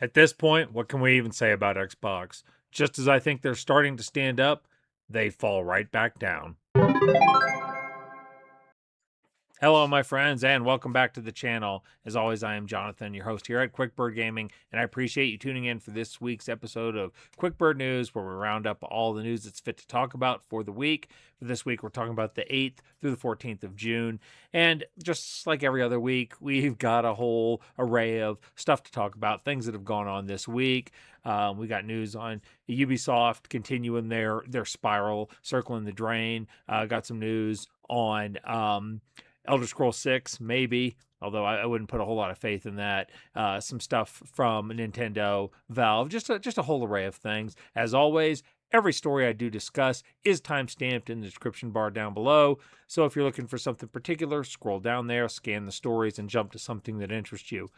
At this point, what can we even say about Xbox? Just as I think they're starting to stand up, they fall right back down. Hello, my friends, and welcome back to the channel. As always, I am Jonathan, your host here at QuickBird Gaming, and I appreciate you tuning in for this week's episode of QuickBird News, where we round up all the news that's fit to talk about for the week. For this week, we're talking about the 8th through the 14th of June, and just like every other week, we've got a whole array of stuff to talk about, things that have gone on this week. We got news on Ubisoft continuing their spiral, circling the drain. Got some news on Elder Scrolls 6, maybe, although I wouldn't put a whole lot of faith in that. Some stuff from Nintendo, Valve, just a whole array of things. As always, every story I do discuss is time-stamped in the description bar down below. So if you're looking for something particular, scroll down there, scan the stories, and jump to something that interests you.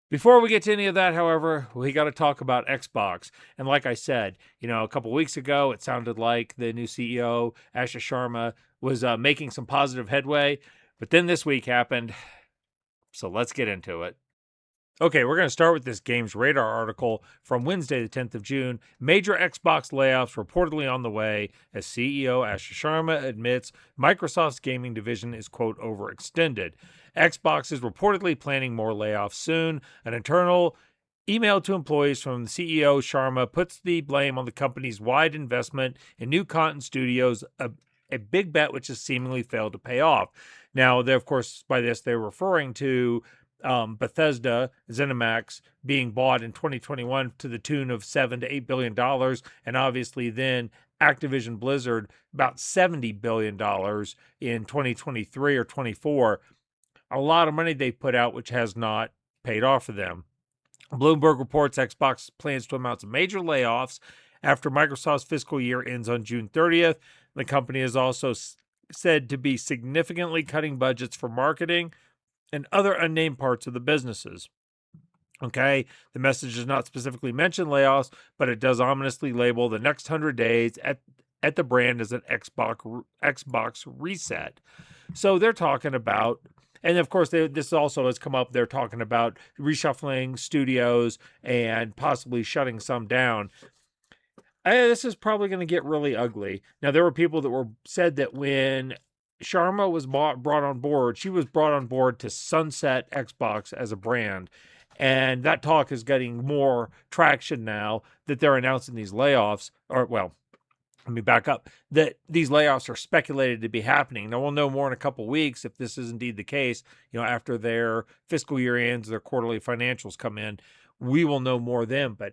Before we get to any of that, however, we got to talk about Xbox. And like I said, a couple weeks ago, it sounded like the new CEO, Asha Sharma, was making some positive headway. But then this week happened. So let's get into it. Okay, we're going to start with this Games Radar article from Wednesday, the 10th of June. Major Xbox layoffs reportedly on the way as CEO Asha Sharma admits Microsoft's gaming division is, quote, overextended. Xbox is reportedly planning more layoffs soon. An internal email to employees from CEO Sharma puts the blame on the company's wide investment in new content studios, a big bet which has seemingly failed to pay off. Now, of course, by this, they're referring to Bethesda, ZeniMax being bought in 2021 to the tune of $7 to $8 billion, and obviously then Activision Blizzard about $70 billion in 2023 or 24. A lot of money they put out, which has not paid off for them. Bloomberg reports Xbox plans to announce major layoffs after Microsoft's fiscal year ends on June 30th. The company is also said to be significantly cutting budgets for marketing and other unnamed parts of the businesses. Okay, the message does not specifically mention layoffs, but it does ominously label the next 100 days at the brand as an Xbox reset. So they're talking about, and of course, this also has come up, they're talking about reshuffling studios and possibly shutting some down. This is probably going to get really ugly. Now, there were people that said that when Sharma was brought on board, she was brought on board to sunset Xbox as a brand. And that talk is getting more traction now that they're announcing these layoffs, let me back up, that these layoffs are speculated to be happening. Now, we'll know more in a couple weeks if this is indeed the case. After their fiscal year ends, their quarterly financials come in, we will know more then. But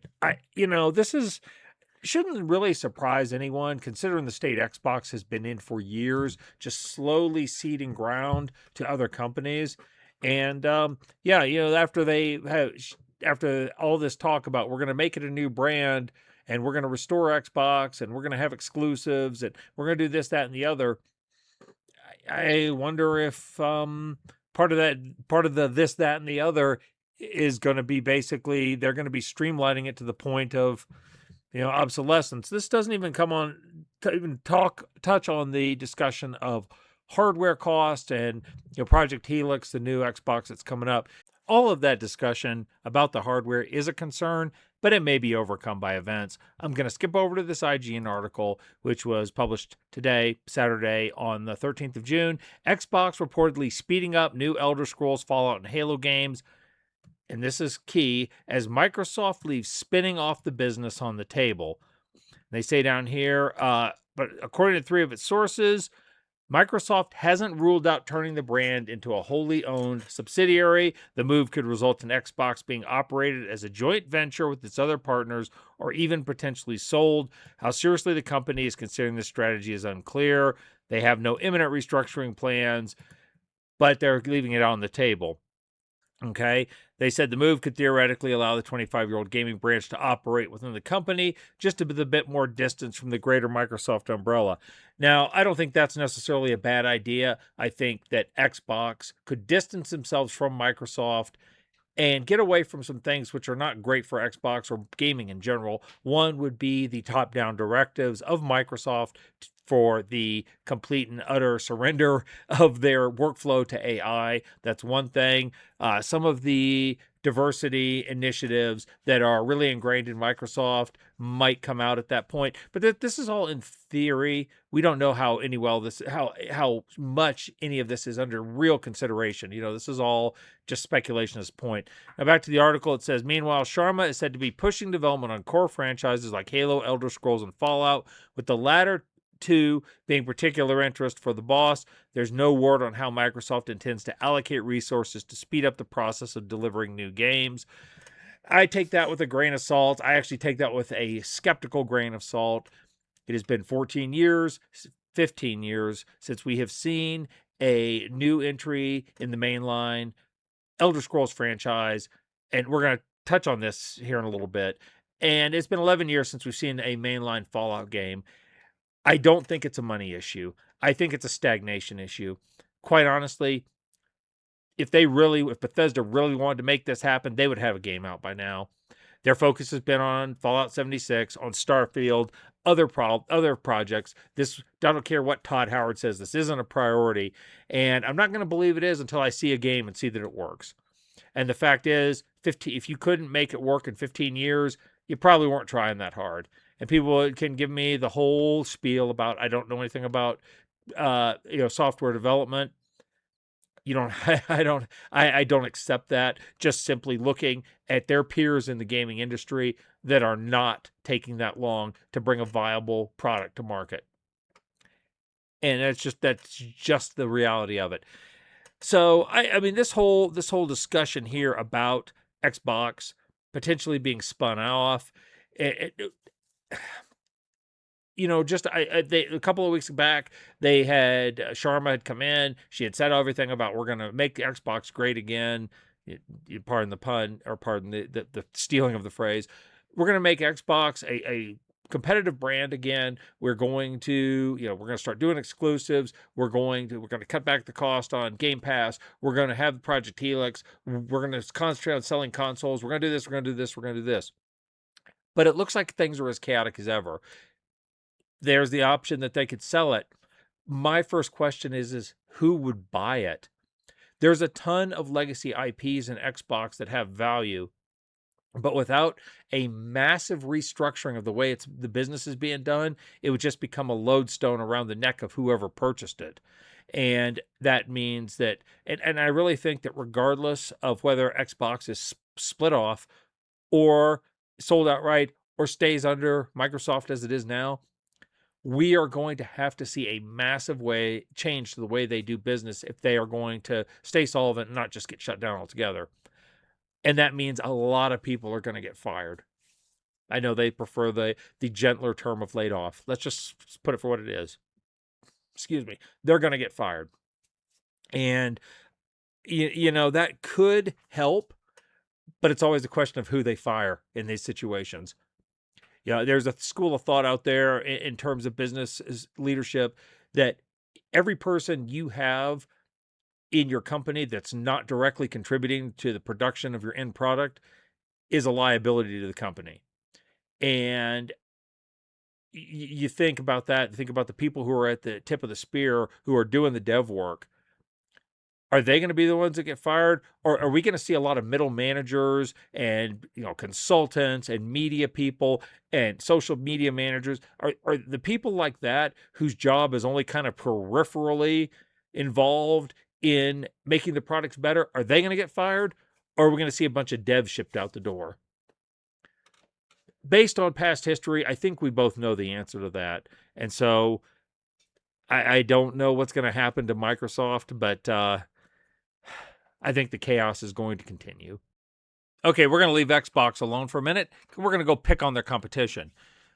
this shouldn't really surprise anyone, considering the state Xbox has been in for years, just slowly ceding ground to other companies. And after all this talk about we're going to make it a new brand and we're going to restore Xbox and we're going to have exclusives and we're going to do this, that, and the other, I wonder if part of the this, that, and the other is going to be basically they're going to be streamlining it to the point of obsolescence. This doesn't even come on to even touch on the discussion of hardware cost and Project Helix, the new Xbox that's coming up. All of that discussion about the hardware is a concern, but it may be overcome by events. I'm going to skip over to this IGN article, which was published today, Saturday, on the 13th of June. Xbox reportedly speeding up new Elder Scrolls, Fallout, and Halo games. And this is key, as Microsoft leaves spinning off the business on the table. They say down here, but according to 3 of its sources, Microsoft hasn't ruled out turning the brand into a wholly owned subsidiary. The move could result in Xbox being operated as a joint venture with its other partners or even potentially sold. How seriously the company is considering this strategy is unclear. They have no imminent restructuring plans, but they're leaving it on the table. Okay, they said the move could theoretically allow the 25-year-old gaming branch to operate within the company, just with a bit more distance from the greater Microsoft umbrella. Now, I don't think that's necessarily a bad idea. I think that Xbox could distance themselves from Microsoft and get away from some things which are not great for Xbox or gaming in general. One would be the top-down directives of Microsoft for the complete and utter surrender of their workflow to AI. That's one thing. Some of the diversity initiatives that are really ingrained in Microsoft might come out at that point. But this is all in theory. We don't know how much any of this is under real consideration. This is all just speculation at this point. Now back to the article, it says, meanwhile, Sharma is said to be pushing development on core franchises like Halo, Elder Scrolls, and Fallout, with the latter two being particular interest for the boss. There's no word on how Microsoft intends to allocate resources to speed up the process of delivering new games. I take that with a grain of salt. I actually take that with a skeptical grain of salt. It has been 14 years, 15 years since we have seen a new entry in the mainline Elder Scrolls franchise, and we're going to touch on this here in a little bit. And it's been 11 years since we've seen a mainline Fallout game. I don't think it's a money issue. I think it's a stagnation issue. Quite honestly, if Bethesda really wanted to make this happen, they would have a game out by now. Their focus has been on Fallout 76, on Starfield, other projects. I don't care what Todd Howard says, this isn't a priority. And I'm not going to believe it is until I see a game and see that it works. And the fact is, if you couldn't make it work in 15 years, you probably weren't trying that hard. And people can give me the whole spiel about, I don't know anything about, software development. I don't accept that. Just simply looking at their peers in the gaming industry that are not taking that long to bring a viable product to market. And that's just the reality of it. So I mean, this whole discussion here about Xbox potentially being spun off, a couple of weeks back, they had Sharma had come in. She had said everything about, we're going to make Xbox great again. Pardon the pun, or pardon the stealing of the phrase. We're going to make Xbox a competitive brand again. We're going to, we're going to start doing exclusives. We're going to cut back the cost on Game Pass. We're going to have Project Helix. We're going to concentrate on selling consoles. We're going to do this. We're going to do this. We're going to do this. But it looks like things are as chaotic as ever. There's the option that they could sell it. My first question is who would buy it? There's a ton of legacy IPs in Xbox that have value, but without a massive restructuring of the way the business is being done, it would just become a lodestone around the neck of whoever purchased it. And that means that, and I really think that regardless of whether Xbox is split off or sold outright or stays under Microsoft as it is now, we are going to have to see a massive change to the way they do business if they are going to stay solvent and not just get shut down altogether. And that means a lot of people are going to get fired. I know they prefer the gentler term of laid off. Let's just put it for what it is. Excuse me. They're going to get fired. And, that could help, but it's always a question of who they fire in these situations. There's a school of thought out there in terms of business leadership that every person you have in your company that's not directly contributing to the production of your end product is a liability to the company. And you think about that, think about the people who are at the tip of the spear, who are doing the dev work. Are they going to be the ones that get fired? Or are we going to see a lot of middle managers and consultants and media people and social media managers? Are the people like that whose job is only kind of peripherally involved in making the products better? Are they going to get fired? Or are we going to see a bunch of devs shipped out the door? Based on past history, I think we both know the answer to that. And so I don't know what's going to happen to Microsoft, but I think the chaos is going to continue. Okay, we're going to leave Xbox alone for a minute. We're going to go pick on their competition.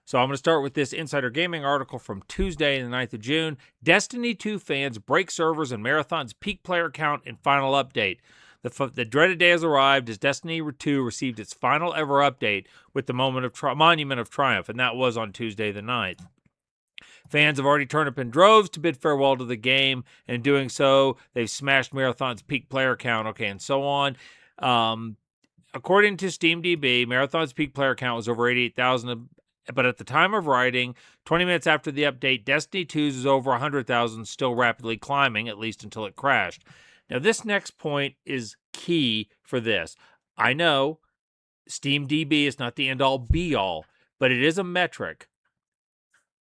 So I'm going to start with this Insider Gaming article from Tuesday, the 9th of June. Destiny 2 fans break servers and Marathon's peak player count in final update. The dreaded day has arrived as Destiny 2 received its final ever update with the Monument of Triumph, and that was on Tuesday the 9th. Fans have already turned up in droves to bid farewell to the game, and in doing so, they've smashed Marathon's peak player count, and so on. According to SteamDB, Marathon's peak player count was over 88,000, but at the time of writing, 20 minutes after the update, Destiny 2's is over 100,000, still rapidly climbing, at least until it crashed. Now, this next point is key for this. I know SteamDB is not the end-all be-all, but it is a metric.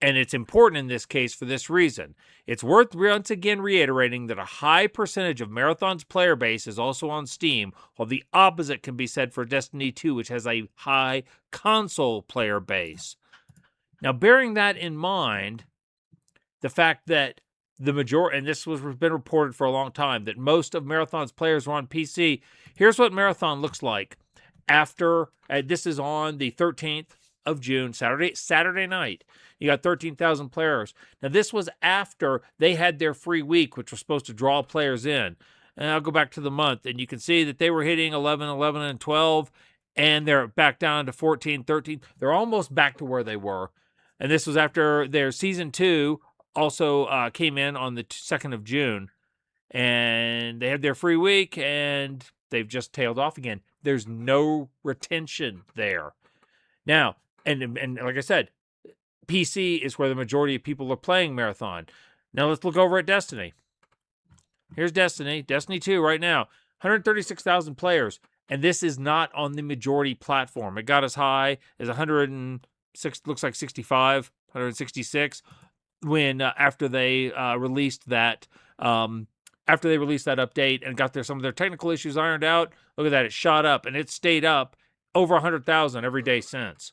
And it's important in this case for this reason. It's worth once again reiterating that a high percentage of Marathon's player base is also on Steam, while the opposite can be said for Destiny 2, which has a high console player base. Now, bearing that in mind, the fact that the majority, and this has been reported for a long time, that most of Marathon's players are on PC. Here's what Marathon looks like after, this is on the 13th of June, Saturday night. You got 13,000 players. Now, this was after they had their free week, which was supposed to draw players in. And I'll go back to the month, and you can see that they were hitting 11, 11, and 12, and they're back down to 14, 13. They're almost back to where they were. And this was after their Season 2 also came in on the 2nd of June. And they had their free week, and they've just tailed off again. There's no retention there. Now, and like I said, PC is where the majority of people are playing Marathon. Now let's look over at Destiny. Here's Destiny 2 right now, 136,000 players, and this is not on the majority platform. It got as high as 106, looks like 65, 166 when after they released that update and got some of their technical issues ironed out. Look at that, it shot up, and it stayed up over 100,000 every day since.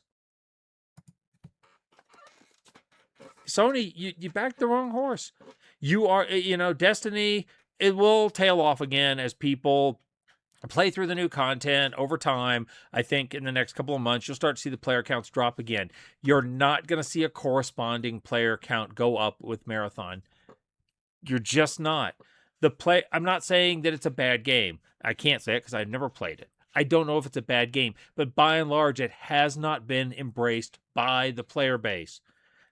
Sony, you backed the wrong horse. You are, Destiny, it will tail off again as people play through the new content over time. I think in the next couple of months, you'll start to see the player counts drop again. You're not going to see a corresponding player count go up with Marathon. You're just not. I'm not saying that it's a bad game. I can't say it because I've never played it. I don't know if it's a bad game, but by and large, it has not been embraced by the player base.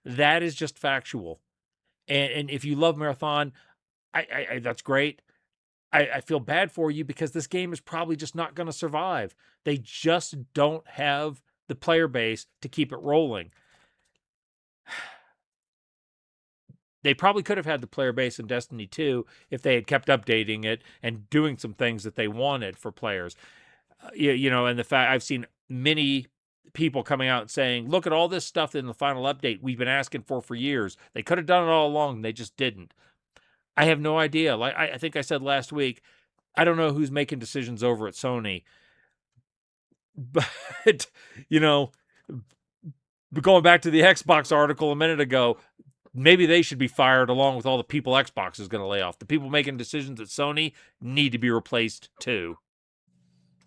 That is just factual. And if you love Marathon, I that's great. I feel bad for you because this game is probably just not going to survive. They just don't have the player base to keep it rolling. They probably could have had the player base in Destiny 2 if they had kept updating it and doing some things that they wanted for players. And the fact I've seen many people coming out and saying, look at all this stuff in the final update we've been asking for years. They could have done it all along. They just didn't. I have no idea. Like I think I said last week, I don't know who's making decisions over at Sony. But, going back to the Xbox article a minute ago, maybe they should be fired along with all the people Xbox is going to lay off. The people making decisions at Sony need to be replaced too.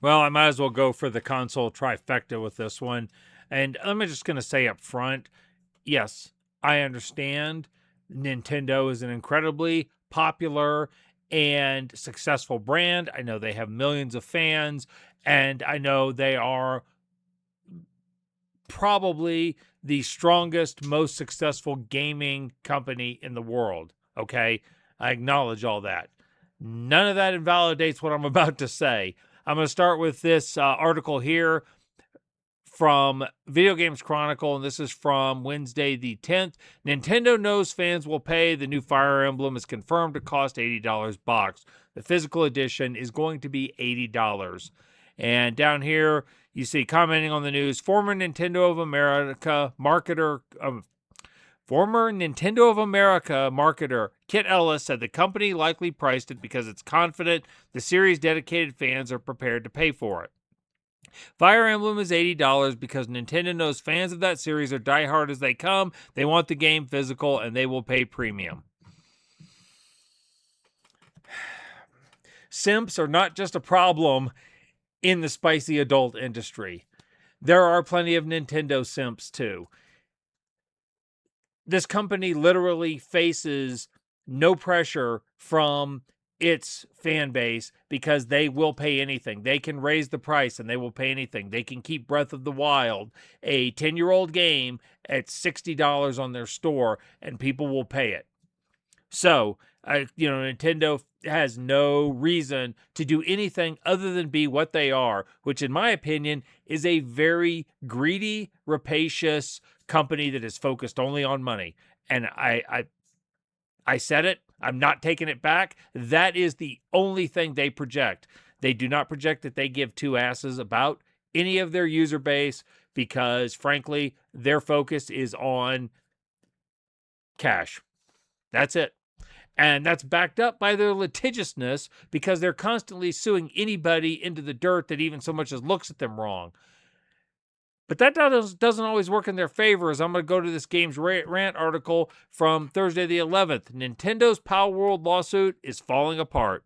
Well, I might as well go for the console trifecta with this one. And I'm just going to say up front, yes, I understand Nintendo is an incredibly popular and successful brand. I know they have millions of fans, and I know they are probably the strongest, most successful gaming company in the world. Okay? I acknowledge all that. None of that invalidates what I'm about to say. I'm going to start with this article here from Video Games Chronicle, and this is from Wednesday the 10th. Nintendo knows fans will pay. The new Fire Emblem is confirmed to cost $80 box. The physical edition is going to be $80. And down here, you see commenting on the news, former Nintendo of America marketer Kit Ellis said the company likely priced it because it's confident the series' dedicated fans are prepared to pay for it. Fire Emblem is $80 because Nintendo knows fans of that series are diehard as they come. They want the game physical, and they will pay premium. Simps are not just a problem in the spicy adult industry. There are plenty of Nintendo simps too. This company literally faces no pressure from its fan base because they will pay anything. They can raise the price and they will pay anything. They can keep Breath of the Wild, a 10-year-old game, at $60 on their store, and people will pay it. So, Nintendo has no reason to do anything other than be what they are, which in my opinion is a very greedy, rapacious company that is focused only on money. And I said it. I'm not taking it back. That is the only thing they project. They do not project that they give two asses about any of their user base because, frankly, their focus is on cash. That's it. And that's backed up by their litigiousness because they're constantly suing anybody into the dirt that even so much as looks at them wrong. But that doesn't always work in their favor, as I'm going to go to this Games Rant article from Thursday the 11th. Nintendo's Palworld lawsuit is falling apart.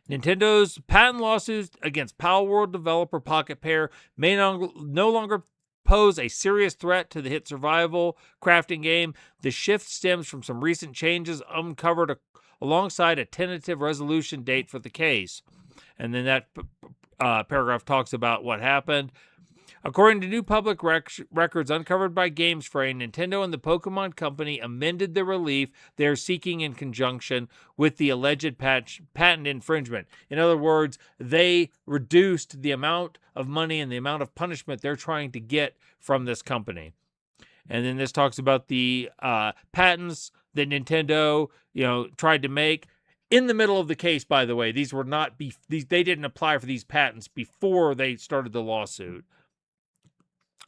Nintendo's patent lawsuits against Palworld developer Pocket Pair may no longer pose a serious threat to the hit survival crafting game. The shift stems from some recent changes uncovered alongside a tentative resolution date for the case. And then that paragraph talks about what happened. According to new public records uncovered by GamesFray, Nintendo and the Pokemon Company amended the relief they are seeking in conjunction with the alleged patent infringement. In other words, they reduced the amount of money and the amount of punishment they're trying to get from this company. And then this talks about the patents that Nintendo, tried to make. In the middle of the case, by the way, these were not they didn't apply for these patents before they started the lawsuit.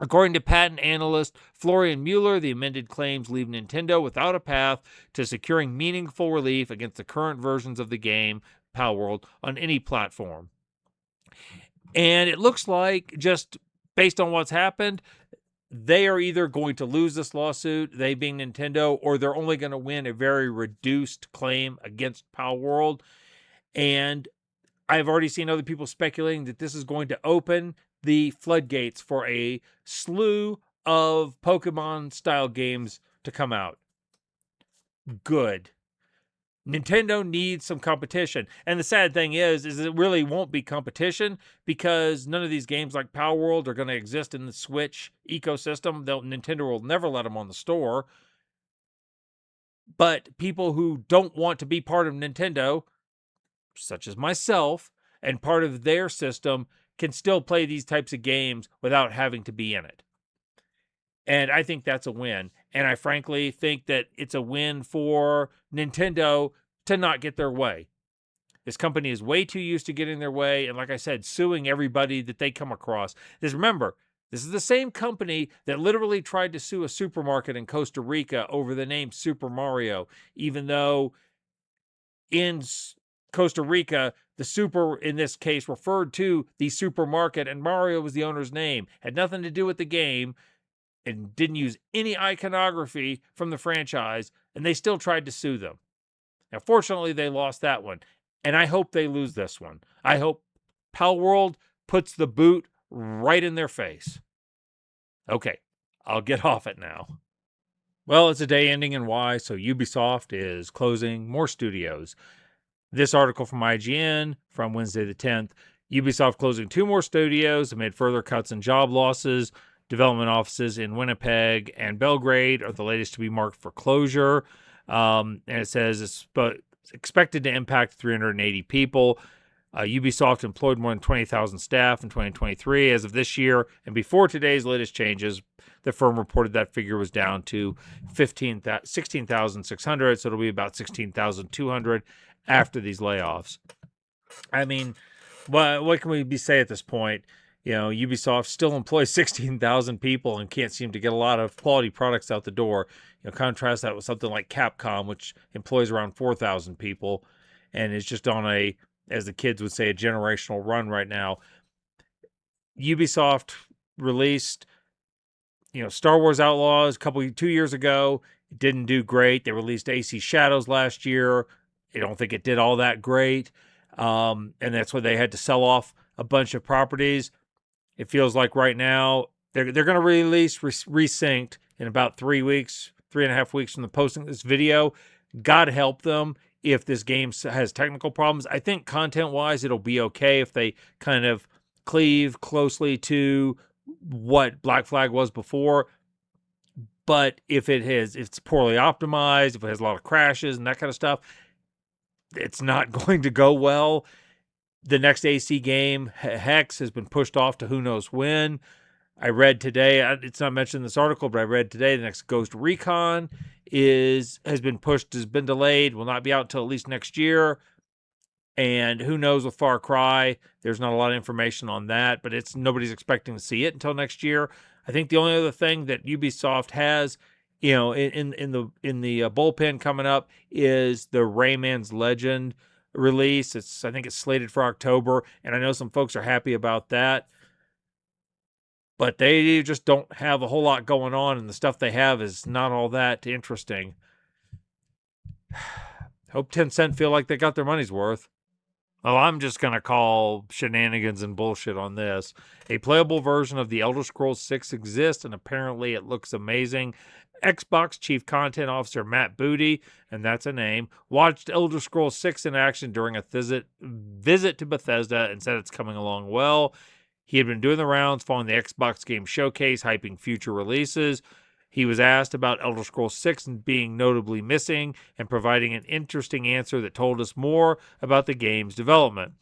According to patent analyst Florian Mueller, the amended claims leave Nintendo without a path to securing meaningful relief against the current versions of the game, Palworld, on any platform. And it looks like, just based on what's happened, they are either going to lose this lawsuit, they being Nintendo, or they're only going to win a very reduced claim against Palworld. And I've already seen other people speculating that this is going to open the floodgates for a slew of Pokemon-style games to come out. Good. Nintendo needs some competition. And the sad thing is it really won't be competition because none of these games like Palworld are going to exist in the Switch ecosystem. Nintendo will never let them on the store. But people who don't want to be part of Nintendo, such as myself, and part of their system, can still play these types of games without having to be in it. And I think that's a win. And I frankly think that it's a win for Nintendo to not get their way. This company is way too used to getting their way. And like I said, suing everybody that they come across. Remember, this is the same company that literally tried to sue a supermarket in Costa Rica over the name Super Mario, even though in Costa Rica, the super, in this case, referred to the supermarket, and Mario was the owner's name. Had nothing to do with the game, and didn't use any iconography from the franchise, and they still tried to sue them. Now, fortunately, they lost that one, and I hope they lose this one. I hope Palworld puts the boot right in their face. Okay, I'll get off it now. Well, it's a day ending in Y, so Ubisoft is closing more studios. This article from IGN from Wednesday the 10th, Ubisoft closing 2 more studios amid further cuts and job losses. Development offices in Winnipeg and Belgrade are the latest to be marked for closure. And it says it's expected to impact 380 people. Ubisoft employed more than 20,000 staff in 2023. As of this year, and before today's latest changes, the firm reported that figure was down to 16,600, so it'll be about 16,200 after these layoffs. I mean, what can we say at this point? Ubisoft still employs 16,000 people and can't seem to get a lot of quality products out the door. Contrast that with something like Capcom, which employs around 4,000 people and is just on a, as the kids would say, a generational run right now. Ubisoft released, Star Wars Outlaws 2 years ago. It didn't do great. They released AC Shadows last year. I don't think it did all that great. And that's why they had to sell off a bunch of properties. It feels like right now they're going to release Resynced in about 3.5 weeks from the posting of this video. God help them if this game has technical problems. I think content-wise it'll be okay if they kind of cleave closely to what Black Flag was before. But if it's poorly optimized, if it has a lot of crashes and that kind of stuff, it's not going to go well. The next AC game, Hex, has been pushed off to who knows when. I read today, it's not mentioned in this article, but I read today the next Ghost Recon has been delayed, will not be out until at least next year. And who knows with Far Cry, there's not a lot of information on that, but nobody's expecting to see it until next year. I think the only other thing that Ubisoft has, in the bullpen coming up is the Rayman's Legend release. I think it's slated for October, and I know some folks are happy about that. But they just don't have a whole lot going on, and the stuff they have is not all that interesting. Hope Tencent feel like they got their money's worth. Well, I'm just going to call shenanigans and bullshit on this. A playable version of the Elder Scrolls 6 exists, and apparently it looks amazing. Xbox Chief Content Officer Matt Booty, and that's a name, watched Elder Scrolls 6 in action during a visit to Bethesda and said it's coming along well. He had been doing the rounds following the Xbox Game Showcase, hyping future releases. He was asked about Elder Scrolls 6 being notably missing and providing an interesting answer that told us more about the game's development.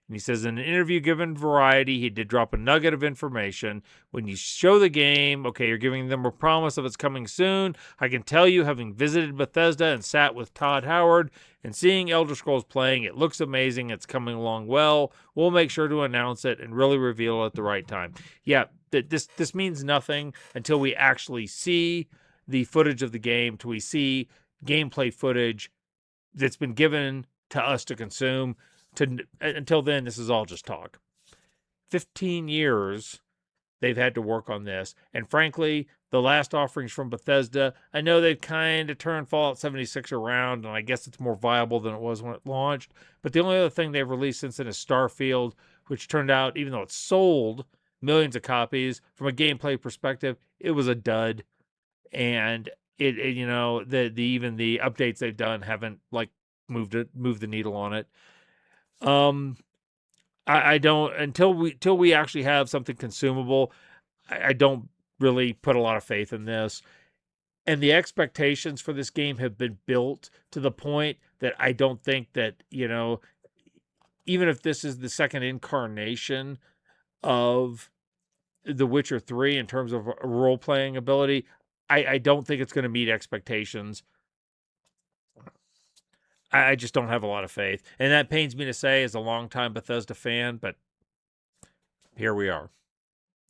And he says in an interview given Variety, he did drop a nugget of information. When you show the game, okay, you're giving them a promise of it's coming soon. I can tell you, having visited Bethesda and sat with Todd Howard and seeing Elder Scrolls playing, it looks amazing. It's coming along well. We'll make sure to announce it and really reveal it at the right time. Yeah, this means nothing until we actually see the footage of the game, till we see gameplay footage that's been given to us to consume. Until then, this is all just talk. 15 years they've had to work on this, and frankly, the last offerings from Bethesda, I know they've kind of turned Fallout 76 around, and I guess it's more viable than it was when it launched, but the only other thing they've released since then is Starfield, which turned out, even though it sold millions of copies, from a gameplay perspective, it was a dud, and even the updates they've done haven't moved the needle on it. I don't, until we actually have something consumable, I don't really put a lot of faith in this. And the expectations for this game have been built to the point that I don't think that, even if this is the second incarnation of The Witcher 3 in terms of role-playing ability, I don't think it's going to meet expectations. I just don't have a lot of faith. And that pains me to say as a longtime Bethesda fan, but here we are.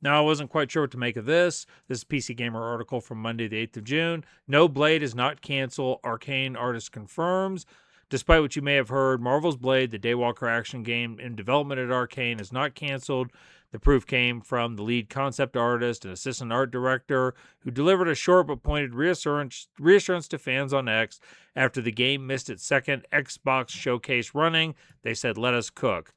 Now, I wasn't quite sure what to make of this. This is PC Gamer article from Monday, the 8th of June. No, Blade is not canceled. Arcane artist confirms. Despite what you may have heard, Marvel's Blade, the Daywalker action game in development at Arcane, is not canceled. The proof came from the lead concept artist and assistant art director, who delivered a short but pointed reassurance to fans on X after the game missed its second Xbox showcase running. They said, "Let us cook."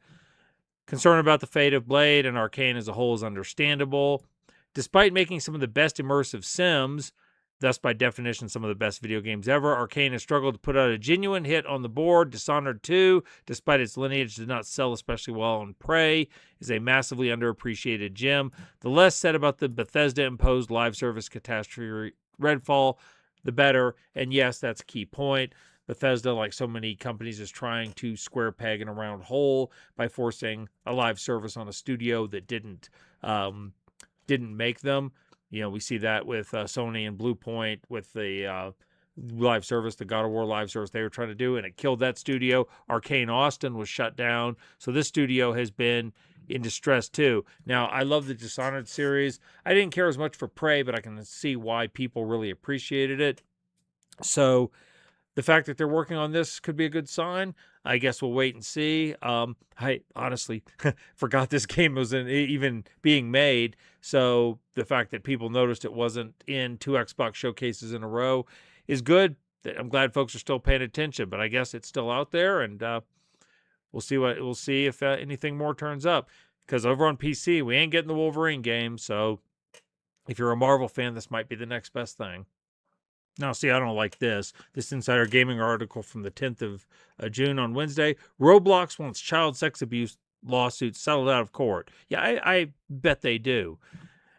Concern about the fate of Blade and Arcane as a whole is understandable. Despite making some of the best immersive sims, thus by definition some of the best video games ever, Arcane has struggled to put out a genuine hit on the board. Dishonored 2, despite its lineage, did not sell especially well, and Prey is a massively underappreciated gem. The less said about the Bethesda-imposed live service catastrophe Redfall, the better. And yes, that's a key point. Bethesda, like so many companies, is trying to square peg in a round hole by forcing a live service on a studio that didn't make them. We see that with Sony and Bluepoint with the live service, the God of War live service they were trying to do, and it killed that studio. Arcane Austin was shut down. So this studio has been in distress too. Now, I love the Dishonored series. I didn't care as much for Prey, but I can see why people really appreciated it. So the fact that they're working on this could be a good sign. I guess we'll wait and see. I honestly forgot this game was even being made. So the fact that people noticed it wasn't in 2 Xbox showcases in a row is good. I'm glad folks are still paying attention, but I guess it's still out there, and we'll see if anything more turns up. Because over on PC, we ain't getting the Wolverine game. So if you're a Marvel fan, this might be the next best thing. Now, see, I don't like this. This Insider Gaming article from the 10th of June on Wednesday. Roblox wants child sex abuse lawsuits settled out of court. Yeah, I bet they do.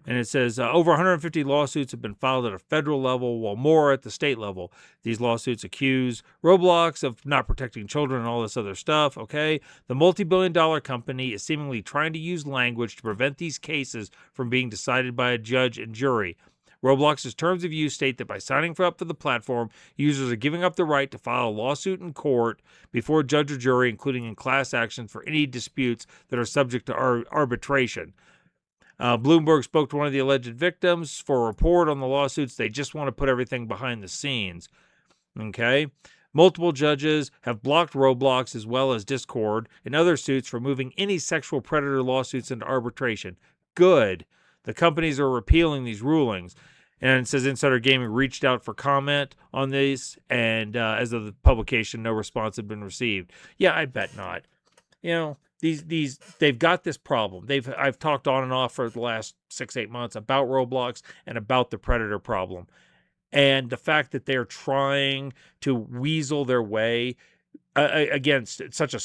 And it says over 150 lawsuits have been filed at a federal level, while more at the state level. These lawsuits accuse Roblox of not protecting children and all this other stuff, okay? The multi-billion-dollar company is seemingly trying to use language to prevent these cases from being decided by a judge and jury. Roblox's terms of use state that by signing up for the platform, users are giving up the right to file a lawsuit in court before a judge or jury, including in class actions for any disputes that are subject to arbitration. Bloomberg spoke to one of the alleged victims for a report on the lawsuits. They just want to put everything behind the scenes. Okay? Multiple judges have blocked Roblox as well as Discord and other suits from moving any sexual predator lawsuits into arbitration. Good. The companies are repealing these rulings. And it says Insider Gaming reached out for comment on these, and as of the publication, no response had been received. Yeah, I bet not. You know, they've got this problem. I've talked on and off for the last 6-8 months about Roblox and about the predator problem. And the fact that they're trying to weasel their way against such a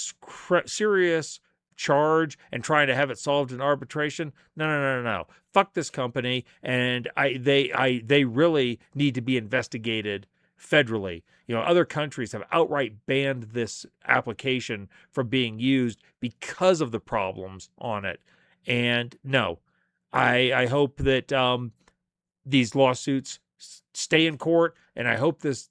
serious charge and trying to have it solved in arbitration. No. Fuck this company, and they really need to be investigated federally. You know, other countries have outright banned this application from being used because of the problems on it. And no, I hope that these lawsuits stay in court, and I hope if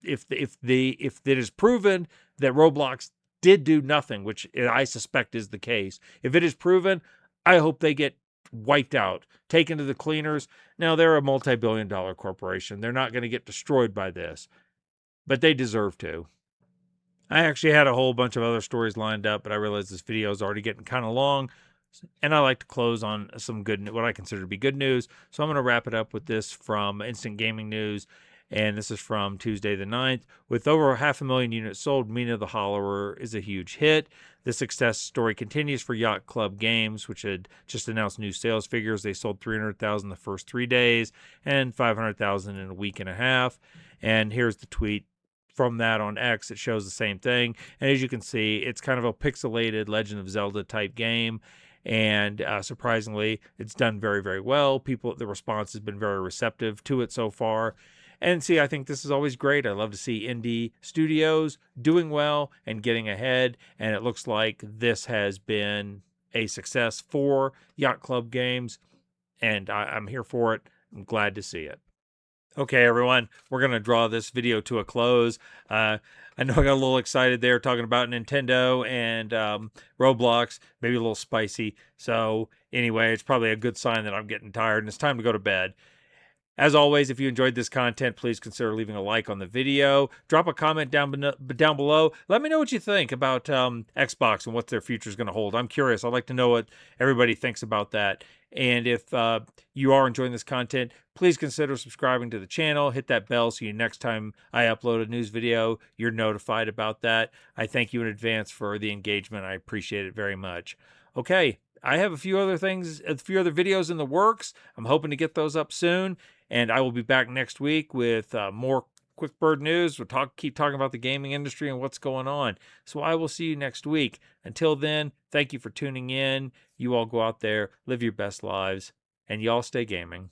it is proven that Roblox did do nothing, which I suspect is the case, if it is proven, I hope they get wiped out, taken to the cleaners. Now, they're a multi-billion-dollar corporation. They're not going to get destroyed by this, but they deserve to. I actually had a whole bunch of other stories lined up, but I realized this video is already getting kind of long, and I like to close on some what I consider to be good news. So I'm going to wrap it up with this from Instant Gaming News, and this is from Tuesday the 9th. With over 500,000 units sold, Mina the Hollower is a huge hit. The success story continues for Yacht Club Games, which had just announced new sales figures. They sold 300,000 the first 3 days and 500,000 in a week and a half. And here's the tweet from that on X. It shows the same thing. And as you can see, it's kind of a pixelated Legend of Zelda type game. And surprisingly, it's done very, very well. The response has been very receptive to it so far. And see, I think this is always great. I love to see indie studios doing well and getting ahead. And it looks like this has been a success for Yacht Club Games. And I'm here for it. I'm glad to see it. Okay, everyone, we're going to draw this video to a close. I know I got a little excited there talking about Nintendo and Roblox, maybe a little spicy. So anyway, it's probably a good sign that I'm getting tired and it's time to go to bed. As always, if you enjoyed this content, please consider leaving a like on the video. Drop a comment down below. Let me know what you think about Xbox and what their future is going to hold. I'm curious. I'd like to know what everybody thinks about that. And if you are enjoying this content, please consider subscribing to the channel. Hit that bell so next time I upload a news video, you're notified about that. I thank you in advance for the engagement. I appreciate it very much. Okay, I have a few other videos in the works. I'm hoping to get those up soon. And I will be back next week with more Quick Bird news. We'll keep talking about the gaming industry and what's going on. So I will see you next week. Until then, thank you for tuning in. You all go out there, live your best lives, and y'all stay gaming.